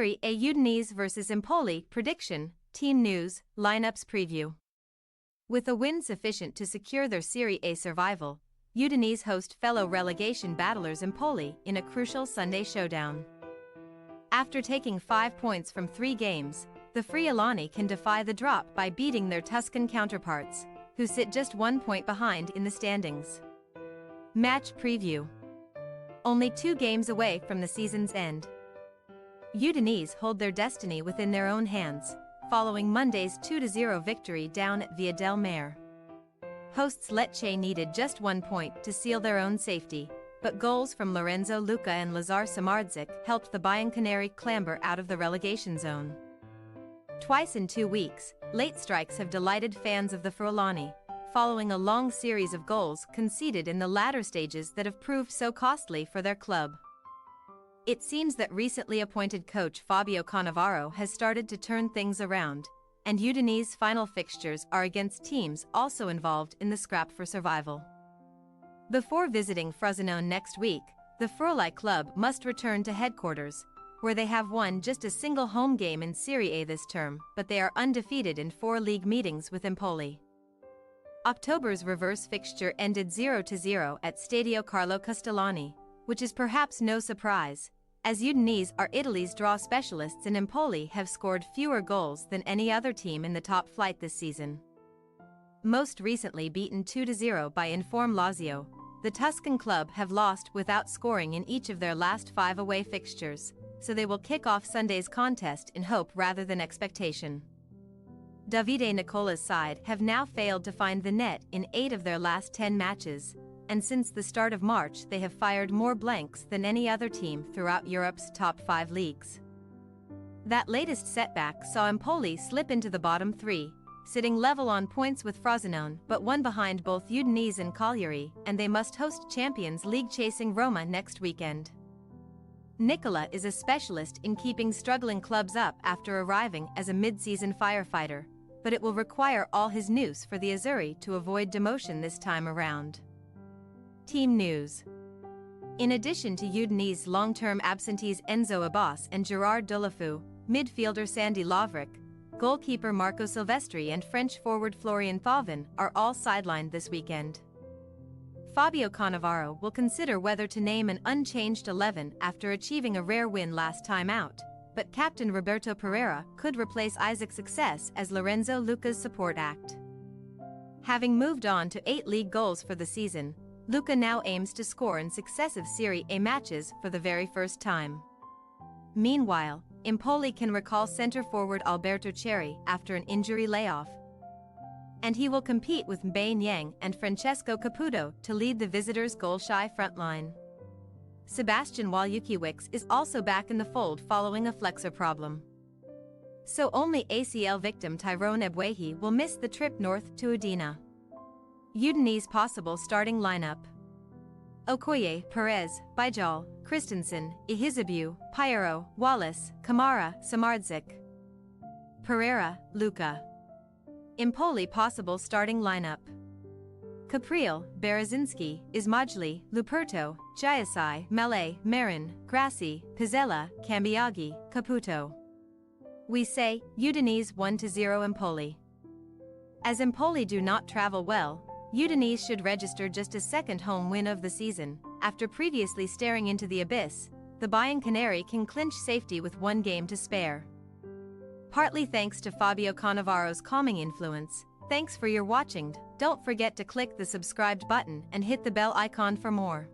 Serie A Udinese vs Empoli prediction, team news, lineups preview. With a win sufficient to secure their Serie A survival, Udinese host fellow relegation battlers Empoli in a crucial Sunday showdown. After taking 5 points from 3 games, the Friulani can defy the drop by beating their Tuscan counterparts, who sit just 1 point behind in the standings. Match preview. Only 2 games away from the season's end, Udinese hold their destiny within their own hands, following Monday's 2-0 victory down at Via del Mare. Hosts Lecce needed just 1 point to seal their own safety, but goals from Lorenzo Luca and Lazar Samardžić helped the Bianconeri clamber out of the relegation zone. Twice in 2 weeks, late strikes have delighted fans of the Friulani, following a long series of goals conceded in the latter stages that have proved so costly for their club. It seems that recently appointed coach Fabio Cannavaro has started to turn things around, and Udinese's final fixtures are against teams also involved in the scrap for survival. Before visiting Frosinone next week, the Friuli club must return to headquarters, where they have won just a single home game in Serie A this term, but they are undefeated in 4 league meetings with Empoli. October's reverse fixture ended 0-0 at Stadio Carlo Castellani, which is perhaps no surprise, as Udinese are Italy's draw specialists and Empoli have scored fewer goals than any other team in the top flight this season. Most recently beaten 2-0 by Inform Lazio, the Tuscan club have lost without scoring in each of their last 5 away fixtures, so they will kick off Sunday's contest in hope rather than expectation. Davide Nicola's side have now failed to find the net in 8 of their last 10 matches, and since the start of March they have fired more blanks than any other team throughout Europe's top 5 leagues. That latest setback saw Empoli slip into the bottom 3, sitting level on points with Frosinone but 1 behind both Udinese and Cagliari, and they must host Champions League-chasing Roma next weekend. Nicola is a specialist in keeping struggling clubs up after arriving as a mid-season firefighter, but it will require all his nous for the Azzurri to avoid demotion this time around. Team news. In addition to Udinese's long-term absentees Enzo Abbas and Gerard Deulofeu, midfielder Sandy Lovric, goalkeeper Marco Silvestri and French forward Florian Thauvin are all sidelined this weekend. Fabio Cannavaro will consider whether to name an unchanged 11 after achieving a rare win last time out, but captain Roberto Pereira could replace Isaac's success as Lorenzo Luca's support act. Having moved on to 8 league goals for the season, Luca now aims to score in successive Serie A matches for the very first time. Meanwhile, Empoli can recall centre-forward Alberto Cherry after an injury layoff, and he will compete with Mbaye Niang and Francesco Caputo to lead the visitors' goal-shy frontline. Sebastian Wojciechowicz is also back in the fold following a flexor problem. So only ACL victim Tyrone Ebuehi will miss the trip north to Udine. Udinese possible starting lineup: Okoye, Perez, Bijal, Christensen, Ihizabu, Pyro, Wallace, Kamara, Samardžić. Pereira, Luca. Empoli possible starting lineup: Capriel, Berezinski, Ismajli, Luperto, Giasai, Mele, Marin, Grassi, Pizzella, Cambiaghi, Caputo. We say, Udinese 1-0 Empoli. As Empoli do not travel well, Udinese should register just a second home win of the season. After previously staring into the abyss, the Bianconeri can clinch safety with 1 game to spare. Partly thanks to Fabio Cannavaro's calming influence. Thanks for your watching. Don't forget to click the subscribed button and hit the bell icon for more.